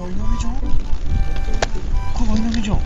アイナメじゃん。これアイナメじゃん。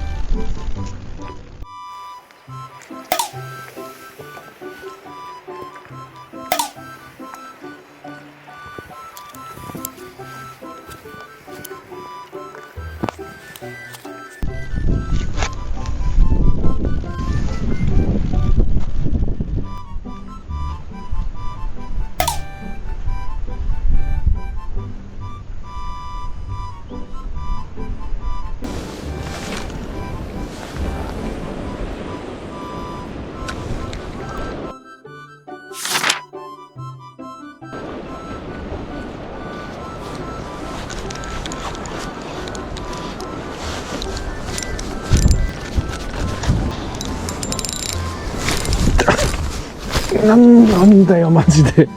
なんだよマジで。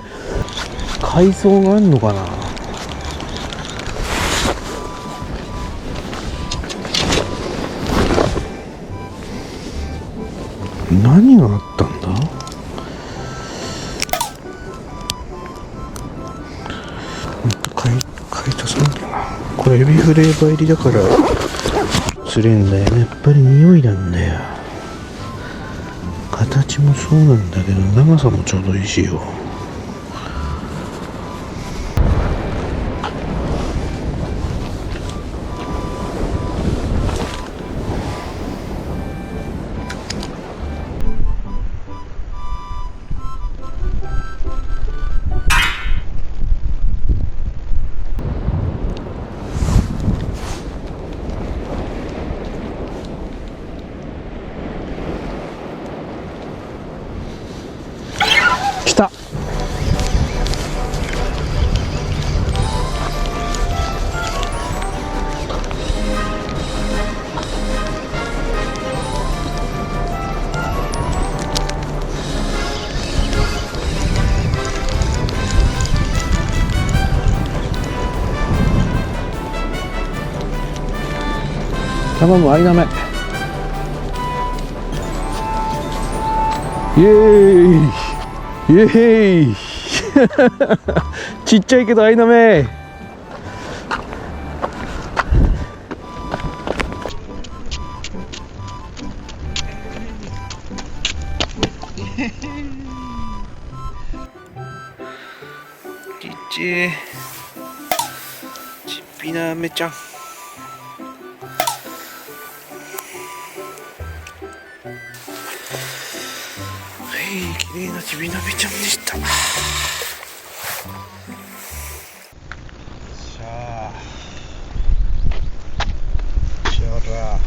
海藻があんのかな。何があったんだ。買い足さなきゃな。これエビフレーバー入りだから釣れんだよね。やっぱり匂いなんだよ。形もそうなんだけど長さもちょうどいいしよ。来た。頼むアイナメ。イエーイイエーイちっちゃいけどアイナメ。ちっちっぴなアメちゃん。綺麗なちびなべちゃんでした。しゃーしゃら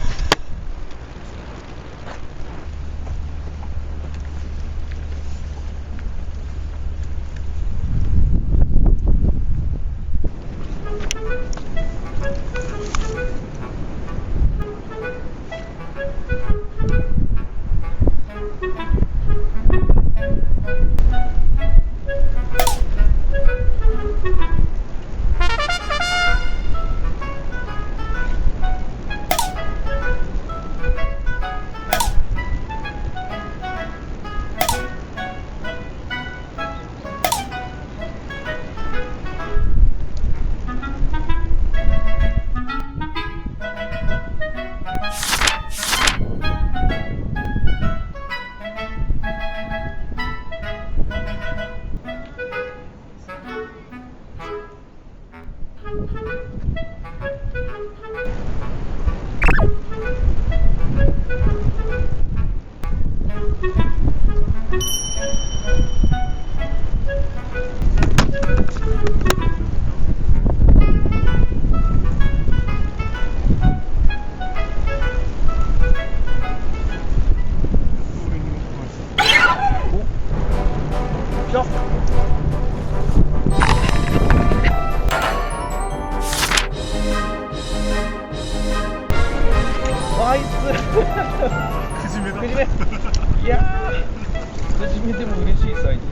ナイスくじめだ。いやー、くじめでも嬉しいサイズ。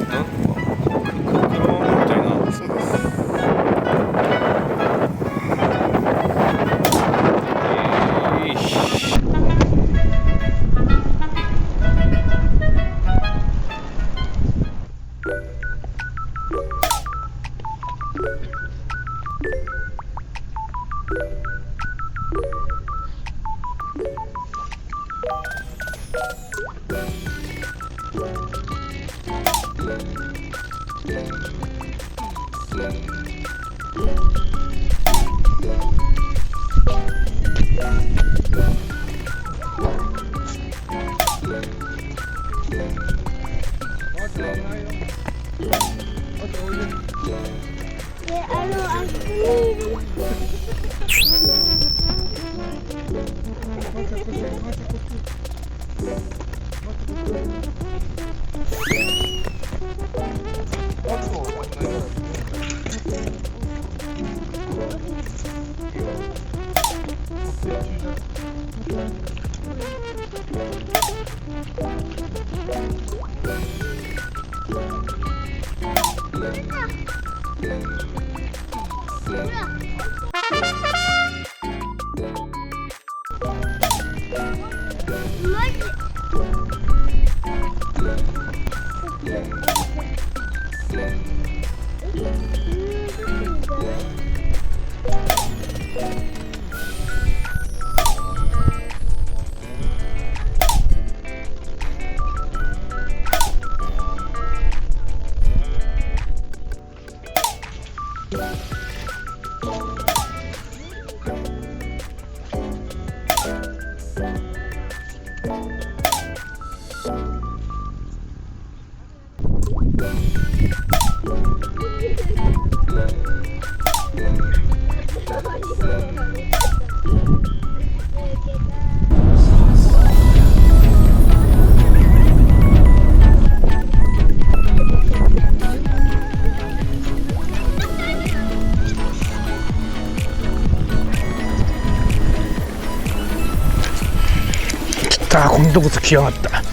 なんかクローンみたいな。そうです。こんなとこつきやがった。